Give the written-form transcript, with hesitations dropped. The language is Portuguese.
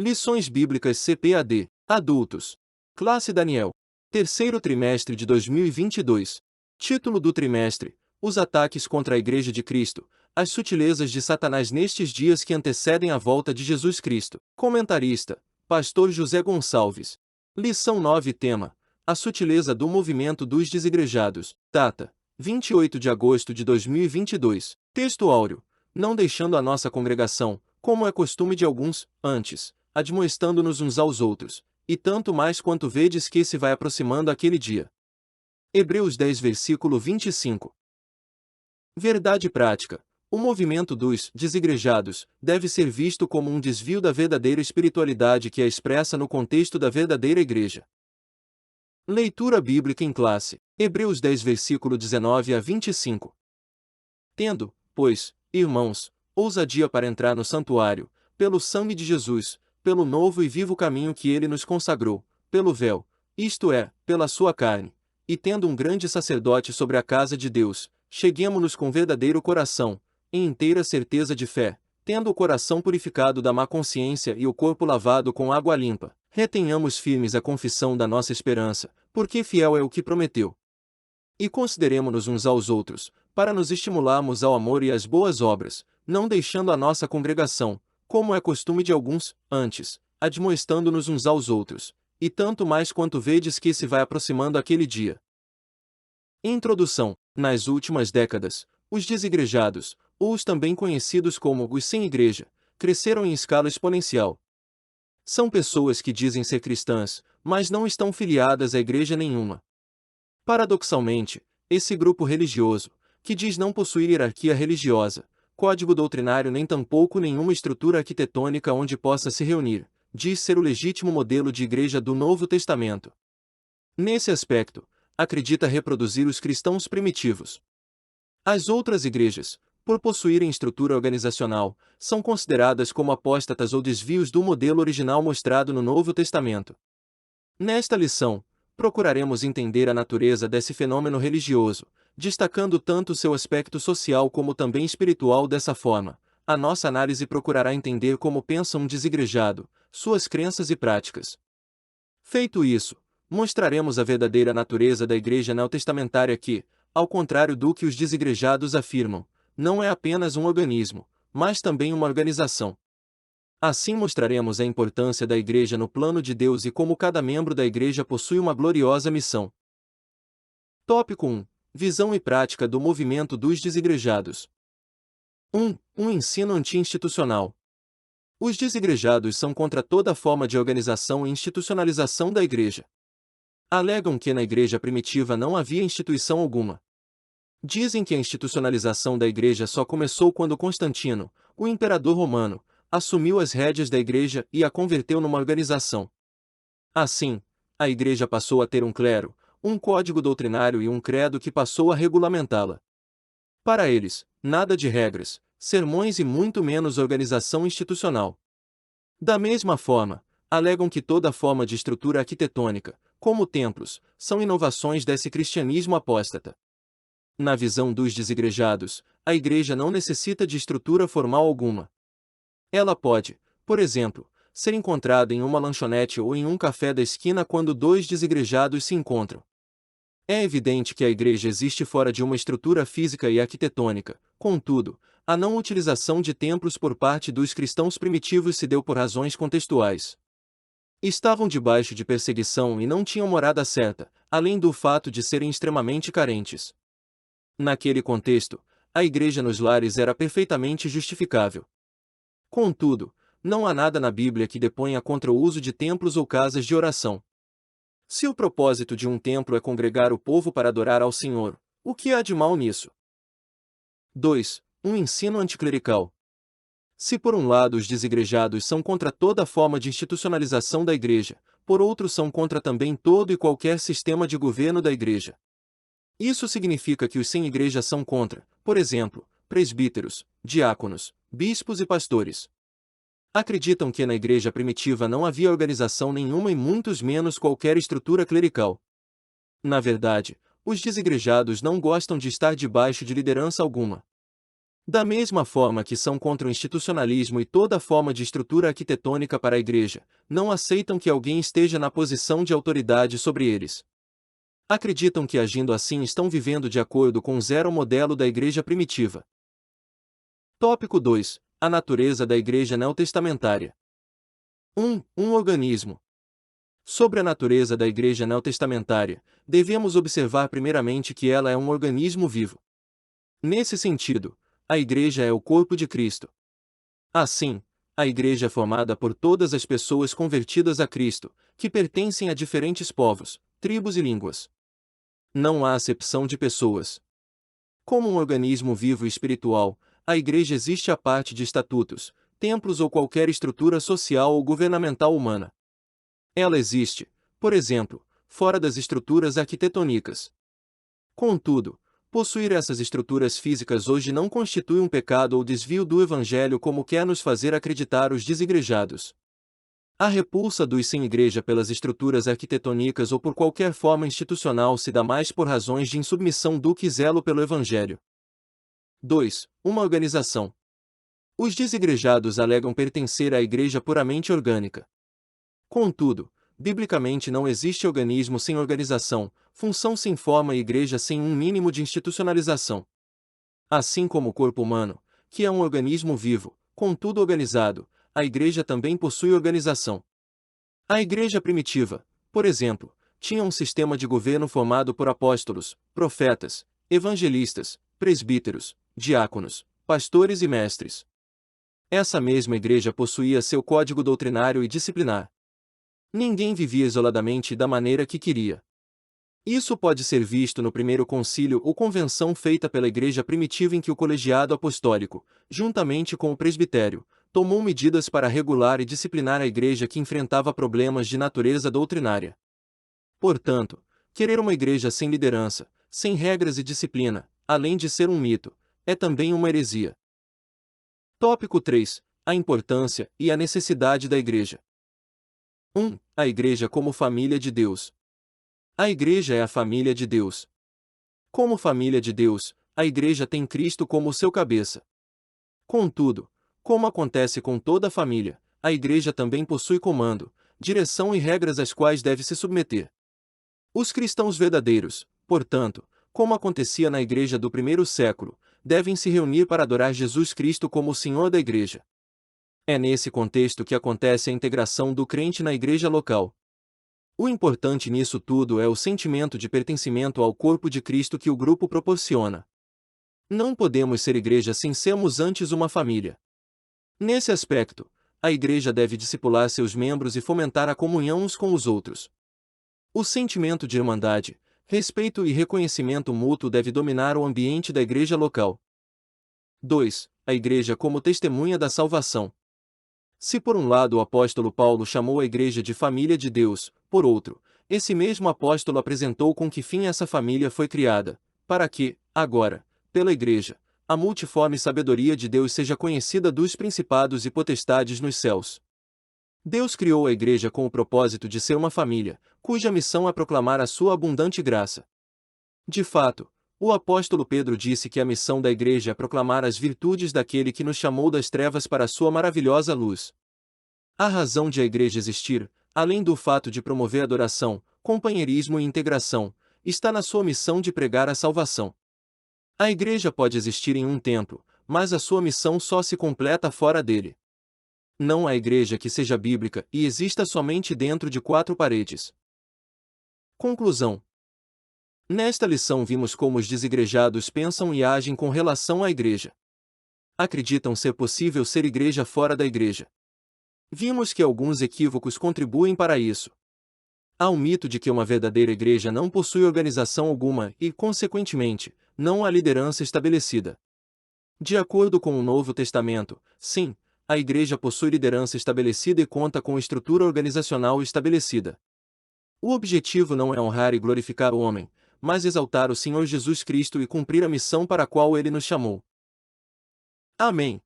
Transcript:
Lições Bíblicas CPAD, Adultos. Classe Daniel. Terceiro trimestre de 2022. Título do trimestre: Os ataques contra a Igreja de Cristo, as sutilezas de Satanás nestes dias que antecedem a volta de Jesus Cristo. Comentarista: Pastor José Gonçalves. Lição 9. Tema: A sutileza do movimento dos desigrejados. Data: 28 de agosto de 2022. Texto áureo: Não deixando a nossa congregação, como é costume de alguns, antes, admoestando-nos uns aos outros, e tanto mais quanto vedes que se vai aproximando aquele dia. Hebreus 10 versículo 25. Verdade prática: o movimento dos desigrejados deve ser visto como um desvio da verdadeira espiritualidade que é expressa no contexto da verdadeira igreja. Leitura bíblica em classe. Hebreus 10 versículo 19 a 25. Tendo, pois, irmãos, ousadia para entrar no santuário, pelo sangue de Jesus, pelo novo e vivo caminho que ele nos consagrou, pelo véu, isto é, pela sua carne, e tendo um grande sacerdote sobre a casa de Deus, cheguemo-nos com verdadeiro coração, em inteira certeza de fé, tendo o coração purificado da má consciência e o corpo lavado com água limpa, retenhamos firmes a confissão da nossa esperança, porque fiel é o que prometeu. E consideremo-nos uns aos outros, para nos estimularmos ao amor e às boas obras, não deixando a nossa congregação, como é costume de alguns, antes, admoestando-nos uns aos outros, e tanto mais quanto vedes que se vai aproximando aquele dia. Introdução. Nas últimas décadas, os desigrejados, ou os também conhecidos como os sem igreja, cresceram em escala exponencial. São pessoas que dizem ser cristãs, mas não estão filiadas a igreja nenhuma. Paradoxalmente, esse grupo religioso, que diz não possuir hierarquia religiosa, código doutrinário nem tampouco nenhuma estrutura arquitetônica onde possa se reunir, diz ser o legítimo modelo de igreja do Novo Testamento. Nesse aspecto, acredita reproduzir os cristãos primitivos. As outras igrejas, por possuírem estrutura organizacional, são consideradas como apóstatas ou desvios do modelo original mostrado no Novo Testamento. Nesta lição, procuraremos entender a natureza desse fenômeno religioso, destacando tanto seu aspecto social como também espiritual. Dessa forma, a nossa análise procurará entender como pensa um desigrejado, suas crenças e práticas. Feito isso, mostraremos a verdadeira natureza da igreja neotestamentária que, ao contrário do que os desigrejados afirmam, não é apenas um organismo, mas também uma organização. Assim mostraremos a importância da igreja no plano de Deus e como cada membro da igreja possui uma gloriosa missão. Tópico 1. Visão e prática do movimento dos desigrejados. 1. Um ensino anti-institucional. Os desigrejados são contra toda forma de organização e institucionalização da igreja. Alegam que na igreja primitiva não havia instituição alguma. Dizem que a institucionalização da igreja só começou quando Constantino, o imperador romano, assumiu as rédeas da igreja e a converteu numa organização. Assim, a igreja passou a ter um clero, um código doutrinário e um credo que passou a regulamentá-la. Para eles, nada de regras, sermões e muito menos organização institucional. Da mesma forma, alegam que toda forma de estrutura arquitetônica, como templos, são inovações desse cristianismo apóstata. Na visão dos desigrejados, a igreja não necessita de estrutura formal alguma. Ela pode, por exemplo, ser encontrada em uma lanchonete ou em um café da esquina quando dois desigrejados se encontram. É evidente que a igreja existe fora de uma estrutura física e arquitetônica, contudo, a não utilização de templos por parte dos cristãos primitivos se deu por razões contextuais. Estavam debaixo de perseguição e não tinham morada certa, além do fato de serem extremamente carentes. Naquele contexto, a igreja nos lares era perfeitamente justificável. Contudo, não há nada na Bíblia que deponha contra o uso de templos ou casas de oração. Se o propósito de um templo é congregar o povo para adorar ao Senhor, o que há de mal nisso? 2. Um ensino anticlerical. Se por um lado os desigrejados são contra toda forma de institucionalização da igreja, por outro são contra também todo e qualquer sistema de governo da igreja. Isso significa que os sem igreja são contra, por exemplo, presbíteros, diáconos, bispos e pastores. Acreditam que na igreja primitiva não havia organização nenhuma e muitos menos qualquer estrutura clerical. Na verdade, os desigrejados não gostam de estar debaixo de liderança alguma. Da mesma forma que são contra o institucionalismo e toda forma de estrutura arquitetônica para a Igreja, não aceitam que alguém esteja na posição de autoridade sobre eles. Acreditam que agindo assim estão vivendo de acordo com o zero modelo da Igreja primitiva. Tópico 2. A natureza da Igreja neotestamentária. 1. Um organismo. Sobre a natureza da Igreja neotestamentária, devemos observar primeiramente que ela é um organismo vivo. Nesse sentido, a Igreja é o corpo de Cristo. Assim, a Igreja é formada por todas as pessoas convertidas a Cristo, que pertencem a diferentes povos, tribos e línguas. Não há acepção de pessoas. Como um organismo vivo e espiritual, a Igreja existe à parte de estatutos, templos ou qualquer estrutura social ou governamental humana. Ela existe, por exemplo, fora das estruturas arquitetônicas. Contudo, possuir essas estruturas físicas hoje não constitui um pecado ou desvio do Evangelho como quer nos fazer acreditar os desigrejados. A repulsa dos sem igreja pelas estruturas arquitetônicas ou por qualquer forma institucional se dá mais por razões de insubmissão do que zelo pelo Evangelho. 2. Uma organização. Os desigrejados alegam pertencer à igreja puramente orgânica. Contudo, biblicamente não existe organismo sem organização, função sem forma e igreja sem um mínimo de institucionalização. Assim como o corpo humano, que é um organismo vivo, contudo organizado, a igreja também possui organização. A igreja primitiva, por exemplo, tinha um sistema de governo formado por apóstolos, profetas, evangelistas, presbíteros, diáconos, pastores e mestres. Essa mesma igreja possuía seu código doutrinário e disciplinar. Ninguém vivia isoladamente da maneira que queria. Isso pode ser visto no primeiro concílio ou convenção feita pela igreja primitiva em que o colegiado apostólico, juntamente com o presbitério, tomou medidas para regular e disciplinar a igreja que enfrentava problemas de natureza doutrinária. Portanto, querer uma igreja sem liderança, sem regras e disciplina, além de ser um mito, é também uma heresia. Tópico 3. A importância e a necessidade da igreja. 1. A igreja como família de Deus. A igreja é a família de Deus. Como família de Deus, a igreja tem Cristo como seu cabeça. Contudo, como acontece com toda a família, a igreja também possui comando, direção e regras às quais deve se submeter. Os cristãos verdadeiros, portanto, como acontecia na igreja do primeiro século, devem se reunir para adorar Jesus Cristo como o Senhor da igreja. É nesse contexto que acontece a integração do crente na igreja local. O importante nisso tudo é o sentimento de pertencimento ao corpo de Cristo que o grupo proporciona. Não podemos ser igreja sem sermos antes uma família. Nesse aspecto, a igreja deve discipular seus membros e fomentar a comunhão uns com os outros. O sentimento de irmandade, respeito e reconhecimento mútuo deve dominar o ambiente da igreja local. 2. A igreja como testemunha da salvação. Se por um lado o apóstolo Paulo chamou a igreja de família de Deus, por outro, esse mesmo apóstolo apresentou com que fim essa família foi criada, para que, agora, pela igreja, a multiforme sabedoria de Deus seja conhecida dos principados e potestades nos céus. Deus criou a igreja com o propósito de ser uma família, cuja missão é proclamar a sua abundante graça. De fato, o apóstolo Pedro disse que a missão da igreja é proclamar as virtudes daquele que nos chamou das trevas para a sua maravilhosa luz. A razão de a igreja existir, além do fato de promover adoração, companheirismo e integração, está na sua missão de pregar a salvação. A igreja pode existir em um templo, mas a sua missão só se completa fora dele. Não há igreja que seja bíblica e exista somente dentro de 4 paredes. Conclusão. Nesta lição vimos como os desigrejados pensam e agem com relação à igreja. Acreditam ser possível ser igreja fora da igreja. Vimos que alguns equívocos contribuem para isso. Há um mito de que uma verdadeira igreja não possui organização alguma e, consequentemente, não há liderança estabelecida. De acordo com o Novo Testamento, sim, a igreja possui liderança estabelecida e conta com estrutura organizacional estabelecida. O objetivo não é honrar e glorificar o homem, mas exaltar o Senhor Jesus Cristo e cumprir a missão para a qual ele nos chamou. Amém.